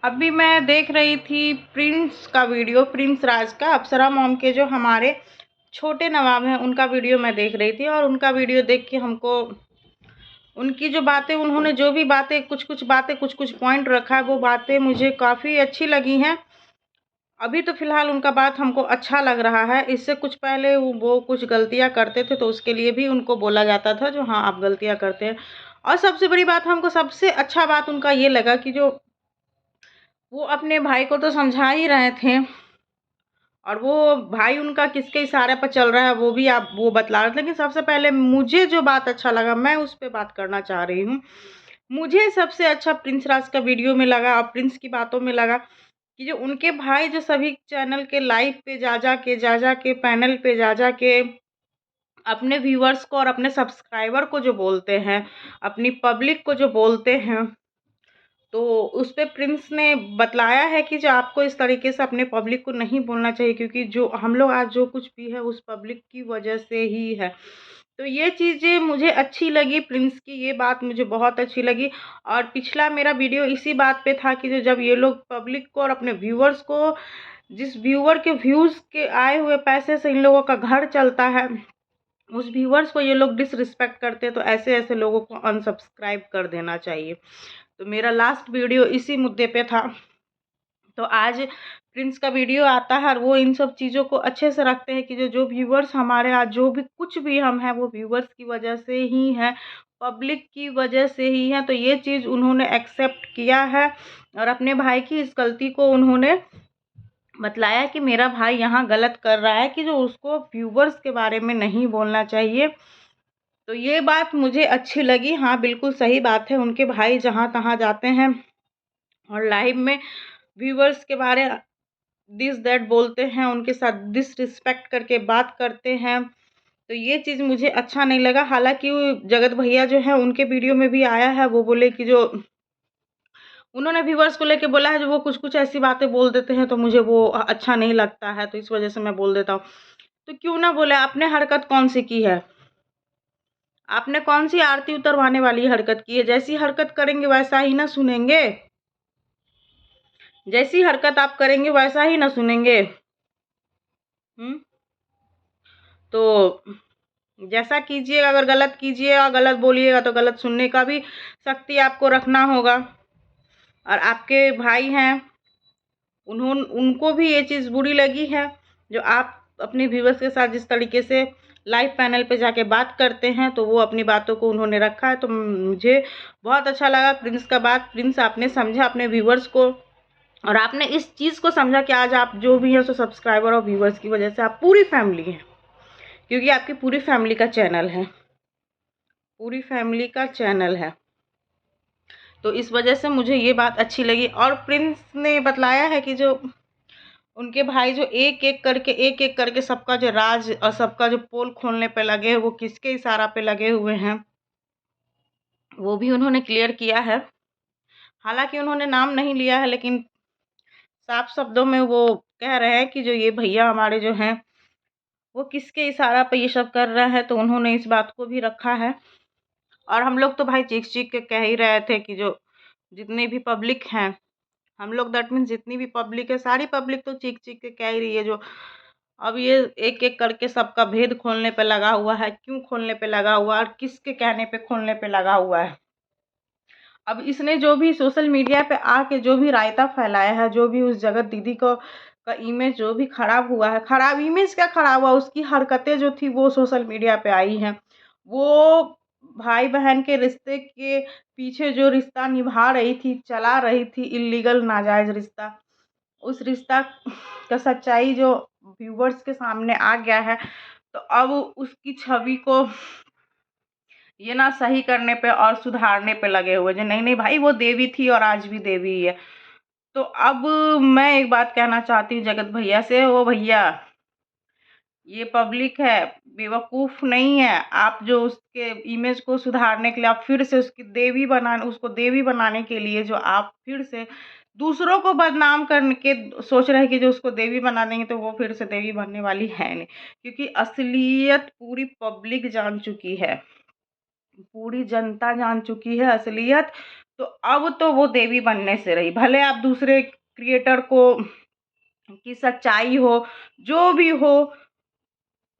अभी मैं देख रही थी प्रिंस का वीडियो, प्रिंस राज का, अप्सरा मॉम के जो हमारे छोटे नवाब हैं उनका वीडियो मैं देख रही थी। और उनका वीडियो देख के हमको उनकी जो बातें, उन्होंने जो भी बातें कुछ कुछ पॉइंट रखा है, वो बातें मुझे काफ़ी अच्छी लगी हैं। अभी तो फ़िलहाल उनका बात हमको अच्छा लग रहा है। इससे कुछ पहले वो कुछ गलतियाँ करते थे तो उसके लिए भी उनको बोला जाता था जो हाँ आप गलतियाँ करते हैं। और सबसे बड़ी बात, हमको सबसे अच्छा बात उनका ये लगा कि जो वो अपने भाई को तो समझा ही रहे थे, और वो भाई उनका किसके इशारे पर चल रहा है वो भी आप वो बतला रहे थे। लेकिन सबसे पहले मुझे जो बात अच्छा लगा, मैं उस पे बात करना चाह रही हूँ। मुझे सबसे अच्छा प्रिंस राज का वीडियो में लगा और प्रिंस की बातों में लगा कि जो उनके भाई जो सभी चैनल के लाइव पे जा के पैनल पे जा के अपने व्यूअर्स को और अपने सब्सक्राइबर को जो बोलते हैं, अपनी पब्लिक को जो बोलते हैं, तो उस पे प्रिंस ने बतलाया है कि जो आपको इस तरीके से अपने पब्लिक को नहीं बोलना चाहिए, क्योंकि जो हम लोग आज जो कुछ भी है उस पब्लिक की वजह से ही है। तो ये चीज़ें मुझे अच्छी लगी, प्रिंस की ये बात मुझे बहुत अच्छी लगी। और पिछला मेरा वीडियो इसी बात पे था कि जो जब ये लोग पब्लिक को और अपने व्यूअर्स को, जिस व्यूअर के व्यूज़ के आए हुए पैसे से इन लोगों का घर चलता है, उस व्यूअर्स को ये लोग डिसरिस्पेक्ट करते हैं, तो ऐसे ऐसे लोगों को अनसब्सक्राइब कर देना चाहिए। तो मेरा लास्ट वीडियो इसी मुद्दे पे था। तो आज प्रिंस का वीडियो आता है और वो इन सब चीज़ों को अच्छे से रखते हैं कि जो जो व्यूवर्स हमारे आज जो भी कुछ भी हम हैं वो व्यूवर्स की वजह से ही हैं, पब्लिक की वजह से ही हैं। तो ये चीज़ उन्होंने एक्सेप्ट किया है और अपने भाई की इस गलती को उन्होंने बतलाया कि मेरा भाई यहाँ गलत कर रहा है, कि जो उसको व्यूवर्स के बारे में नहीं बोलना चाहिए। तो ये बात मुझे अच्छी लगी। हाँ, बिल्कुल सही बात है, उनके भाई जहाँ तहाँ जाते हैं और लाइव में व्यूवर्स के बारे दिस दैट बोलते हैं, उनके साथ डिसरिस्पेक्ट करके बात करते हैं। तो ये चीज़ मुझे अच्छा नहीं लगा। हालाँकि जगत भैया जो है उनके वीडियो में भी आया है, वो बोले कि जो उन्होंने व्यूवर्स को लेके बोला है, जो वो कुछ ऐसी बातें बोल देते हैं तो मुझे वो अच्छा नहीं लगता है, तो इस वजह से मैं बोल देता हूँ। तो क्यों ना बोले, आपने हरकत कौन सी की है? आपने कौन सी आरती उतरवाने वाली हरकत की है? जैसी हरकत करेंगे वैसा ही ना सुनेंगे, जैसी हरकत आप करेंगे वैसा ही ना सुनेंगे। तो जैसा कीजिएगा, अगर गलत कीजिएगा, गलत बोलिएगा तो गलत सुनने का भी शक्ति आपको रखना होगा। और आपके भाई हैं, उनको भी ये चीज़ बुरी लगी है जो आप अपने व्यूअर्स के साथ जिस तरीके से लाइव पैनल पे जाके बात करते हैं, तो वो अपनी बातों को उन्होंने रखा है। तो मुझे बहुत अच्छा लगा प्रिंस का बात। प्रिंस, आपने समझा अपने व्यूअर्स को और आपने इस चीज़ को समझा कि आज आप जो भी हैं सो सब्सक्राइबर और व्यूअर्स की वजह से आप पूरी फैमिली हैं, क्योंकि आपकी पूरी फैमिली का चैनल है, पूरी फैमिली का चैनल है। तो इस वजह से मुझे ये बात अच्छी लगी। और प्रिंस ने बतलाया है कि जो उनके भाई जो एक एक करके सबका जो राज और सबका जो पोल खोलने पे लगे हैं, वो किसके इशारा पे लगे हुए हैं, वो भी उन्होंने क्लियर किया है। हालांकि उन्होंने नाम नहीं लिया है, लेकिन साफ शब्दों में वो कह रहे हैं कि जो ये भैया हमारे जो हैं वो किसके इशारा पे ये सब कर रहे हैं, तो उन्होंने इस बात को भी रखा है। और हम लोग तो भाई चीख चीख के कह ही रहे थे कि जो जितनी भी पब्लिक हैं, हम लोग दैट मीन्स जितनी भी पब्लिक है, सारी पब्लिक तो चीख चीख के कह ही रही है जो अब ये एक एक करके सबका भेद खोलने पे लगा हुआ है। क्यों खोलने पे लगा हुआ है और किसके कहने पे खोलने पे लगा हुआ है? अब इसने जो भी सोशल मीडिया पे आके जो भी रायता फैलाया है, जो भी उस जगत दीदी को का इमेज जो भी खराब हुआ है, खराब इमेज क्या खराब हुआ, उसकी हरकतें जो थी वो सोशल मीडिया पे आई हैं। वो भाई बहन के रिश्ते के पीछे जो रिश्ता निभा रही थी, चला रही थी, इल्लीगल नाजायज रिश्ता, उस रिश्ता का सच्चाई जो व्यूवर्स के सामने आ गया है, तो अब उसकी छवि को ये ना सही करने पे और सुधारने पे लगे हुए जो नहीं नहीं भाई वो देवी थी और आज भी देवी ही है। तो अब मैं एक बात कहना चाहती हूँ जगत भैया से, वो भैया ये पब्लिक है, बेवकूफ़ नहीं है। आप जो उसके इमेज को सुधारने के लिए आप फिर से उसको देवी बनाने के लिए जो आप फिर से दूसरों को बदनाम करने के सोच रहे हैं कि जो उसको देवी बना देंगे तो वो फिर से देवी बनने वाली है नहीं, क्योंकि असलियत पूरी पब्लिक जान चुकी है, पूरी जनता जान चुकी है असलियत। तो अब तो वो देवी बनने से रही। भले आप दूसरे क्रिएटर को की सच्चाई हो, जो भी हो,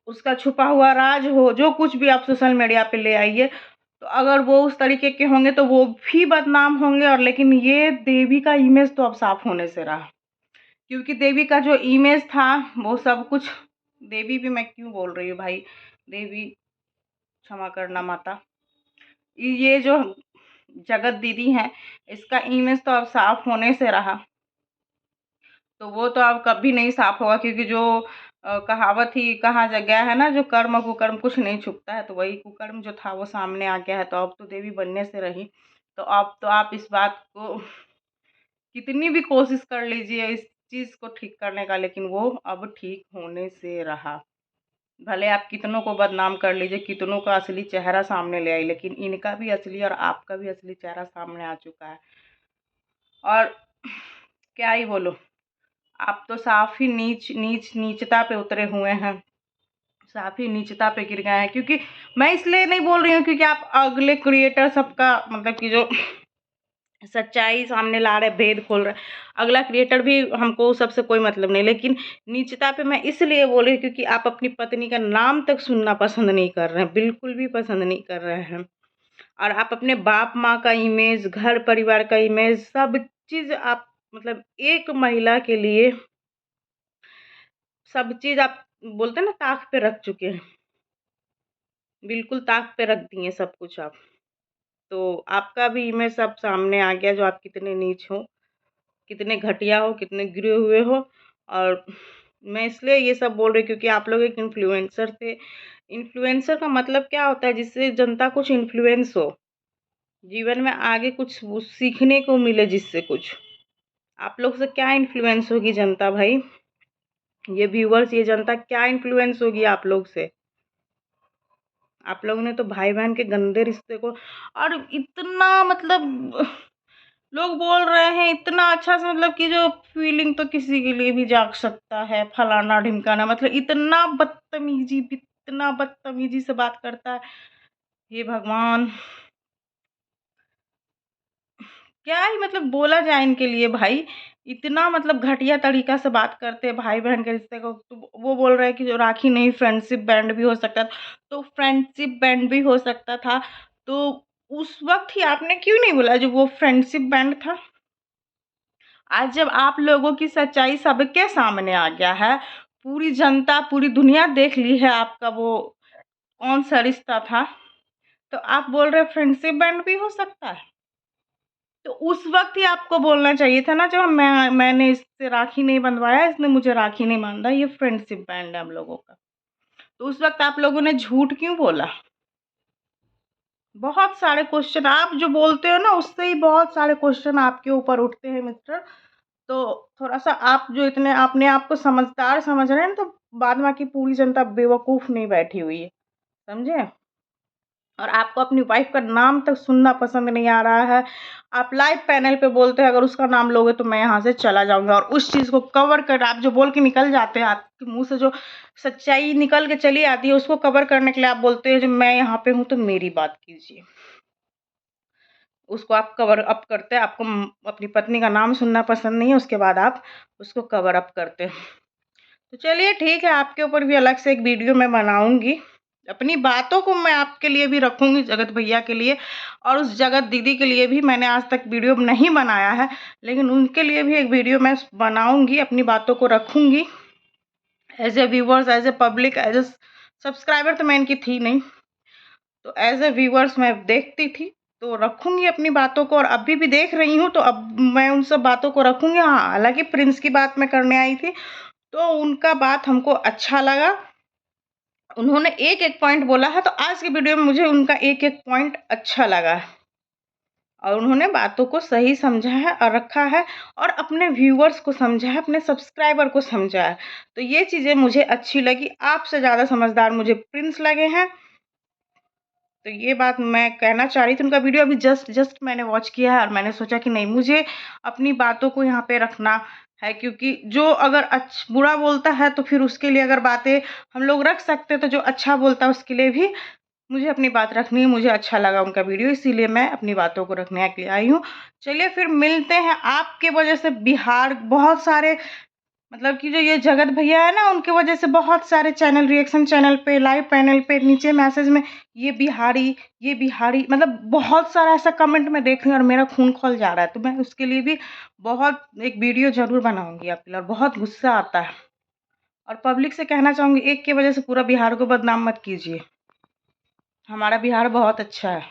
उसका छुपा हुआ राज हो, जो कुछ भी आप सोशल मीडिया पे ले आइए, तो अगर वो उस तरीके के होंगे तो वो भी बदनाम होंगे। और लेकिन ये देवी का इमेज तो अब साफ होने से रहा, क्योंकि देवी का जो इमेज था वो सब कुछ, देवी भी मैं क्यों बोल रही हूँ भाई, देवी क्षमा करना माता, ये जो जगत दीदी हैं, इसका इमेज तो अब साफ होने से रहा। तो वो तो अब कभी नहीं साफ होगा, क्योंकि जो कहावत ही कहा गया है ना, जो कर्म कुकर्म कुछ नहीं छुपता है, तो वही कुकर्म जो था वो सामने आ गया है। तो अब तो देवी बनने से रही। तो अब तो आप इस बात को कितनी भी कोशिश कर लीजिए इस चीज़ को ठीक करने का, लेकिन वो अब ठीक होने से रहा। भले आप कितनों को बदनाम कर लीजिए, कितनों का असली चेहरा सामने ले आई, लेकिन इनका भी असली और आपका भी असली चेहरा सामने आ चुका है। और क्या ही बोलो, आप तो साफ ही नीचता पे उतरे हुए हैं, साफ ही नीचता पे गिर गए हैं। क्योंकि मैं इसलिए नहीं बोल रही हूँ क्योंकि आप अगले क्रिएटर सबका मतलब कि जो सच्चाई सामने ला रहे, भेद खोल रहे, अगला क्रिएटर भी, हमको सबसे कोई मतलब नहीं, लेकिन नीचता पे मैं इसलिए बोल रही हूँ क्योंकि आप अपनी पत्नी का नाम तक सुनना पसंद नहीं कर रहे हैं, बिल्कुल भी पसंद नहीं कर रहे हैं। और आप अपने बाप माँ का इमेज, घर परिवार का इमेज, सब चीज़ आप मतलब एक महिला के लिए सब चीज़ आप बोलते हैं ना ताक पे रख चुके हैं, बिल्कुल ताक पे रख दिए सब कुछ आप। तो आपका भी इमेज सब सामने आ गया, जो आप कितने नीच हो, कितने घटिया हो, कितने गिरे हुए हो। और मैं इसलिए ये सब बोल रही हूँ क्योंकि आप लोग एक इन्फ्लुएंसर थे। इन्फ्लुएंसर का मतलब क्या होता है? जिससे जनता कुछ इन्फ्लुएंस हो, जीवन में आगे कुछ सीखने को मिले, जिससे कुछ आप लोग से क्या इन्फ्लुएंस होगी जनता भाई, ये व्यूवर्स, ये जनता क्या इन्फ्लुएंस होगी आप लोग से? आप लोगों ने तो भाई बहन के गंदे रिश्ते को, और इतना मतलब लोग बोल रहे हैं इतना अच्छा से, मतलब कि जो फीलिंग तो किसी के लिए भी जाग सकता है, फलाना ढिमकाना, मतलब इतना बदतमीजी से बात करता है। हे भगवान, क्या ही मतलब बोला जाए इनके लिए भाई, इतना मतलब घटिया तरीका से बात करते हैं भाई बहन के रिश्ते को। तो वो बोल रहे हैं कि जो राखी नहीं, फ्रेंडशिप बैंड भी हो सकता था। तो फ्रेंडशिप बैंड भी हो सकता था, तो उस वक्त ही आपने क्यों नहीं बोला जो वो फ्रेंडशिप बैंड था? आज जब आप लोगों की सच्चाई सबके सामने आ गया है, पूरी जनता, पूरी दुनिया देख ली है आपका वो कौन सा रिश्ता था, तो आप बोल रहे फ्रेंडशिप बैंड भी हो सकता है? तो उस वक्त ही आपको बोलना चाहिए था ना, जब मैंने इससे राखी नहीं बंधवाया, इसने मुझे राखी नहीं बांधा, ये फ्रेंडशिप बैंड है हम लोगों का। तो उस वक्त आप लोगों ने झूठ क्यों बोला? बहुत सारे क्वेश्चन आप जो बोलते हो ना, उससे ही बहुत सारे क्वेश्चन आपके ऊपर उठते हैं मिस्टर। तो थोड़ा-सा आप जो इतने अपने आप को समझदार समझ रहे हैं ना, तो बाद में की पूरी जनता बेवकूफ़ नहीं बैठी हुई है, समझे? और आपको अपनी वाइफ़ का नाम तक सुनना पसंद नहीं आ रहा है। आप लाइव पैनल पे बोलते हैं अगर उसका नाम लोगे तो मैं यहाँ से चला जाऊँगा, और उस चीज़ को कवर कर आप जो बोल के निकल जाते हैं, आपके मुँह से जो सच्चाई निकल के चली आती है, उसको कवर करने के लिए आप बोलते हैं जो मैं यहाँ पे हूँ तो मेरी बात कीजिए। उसको आप कवर अप करते हैं, आपको अपनी पत्नी का नाम सुनना पसंद नहीं है, उसके बाद आप उसको कवर अप करते हैं। तो चलिए ठीक है, आपके ऊपर भी अलग से एक वीडियो मैं बनाऊँगी। अपनी बातों को मैं आपके लिए भी रखूँगी, जगत भैया के लिए, और उस जगत दीदी के लिए भी मैंने आज तक वीडियो नहीं बनाया है, लेकिन उनके लिए भी एक वीडियो मैं बनाऊँगी, अपनी बातों को रखूँगी। As a viewers, as a public, as a subscriber तो मैं इनकी थी नहीं, तो एज़ ए व्यूअर्स मैं देखती थी, तो रखूँगी अपनी बातों को, और अभी भी देख रही हूँ, तो अब मैं उन सब बातों को रखूँगी। हाँ, हालाँकि प्रिंस की बात मैं करने आई थी, तो उनका बात हमको अच्छा लगा। उन्होंने एक-एक पॉइंट बोला है, तो आज की वीडियो में मुझे उनका एक-एक पॉइंट अच्छा लगा है, और उन्होंने बातों को सही समझा है और रखा है, और अपने व्यूअर्स को समझा है, अपने सब्सक्राइबर को समझा है। तो ये चीज़ें मुझे अच्छी लगी। आपसे ज़्यादा समझदार मुझे प्रिंस लगे हैं। तो ये बात मैं कहना चाह रही थी। उनका वीडियो अभी जस्ट मैंने वॉच किया है, और मैंने सोचा कि नहीं, मुझे अपनी बातों को यहाँ पे रखना है, क्योंकि जो अगर बुरा बोलता है तो फिर उसके लिए अगर बातें हम लोग रख सकते हैं, तो जो अच्छा बोलता है उसके लिए भी मुझे अपनी बात रखनी है, मुझे अच्छा लगा उनका वीडियो, इसीलिए मैं अपनी बातों को रखने के लिए आई हूँ। चलिए फिर मिलते हैं। आपके वजह से बिहार बहुत सारे, मतलब कि जो ये जगत भैया है ना, उनके वजह से बहुत सारे चैनल, रिएक्शन चैनल पे, लाइव पैनल पे नीचे मैसेज में ये बिहारी, मतलब बहुत सारा ऐसा कमेंट मैं देख रही हूँ और मेरा खून खौल जा रहा है। तो मैं उसके लिए भी बहुत एक वीडियो ज़रूर बनाऊँगी आपके लिए। और बहुत गुस्सा आता है और पब्लिक से कहना चाहूँगी, एक की वजह से पूरा बिहार को बदनाम मत कीजिए। हमारा बिहार बहुत अच्छा है।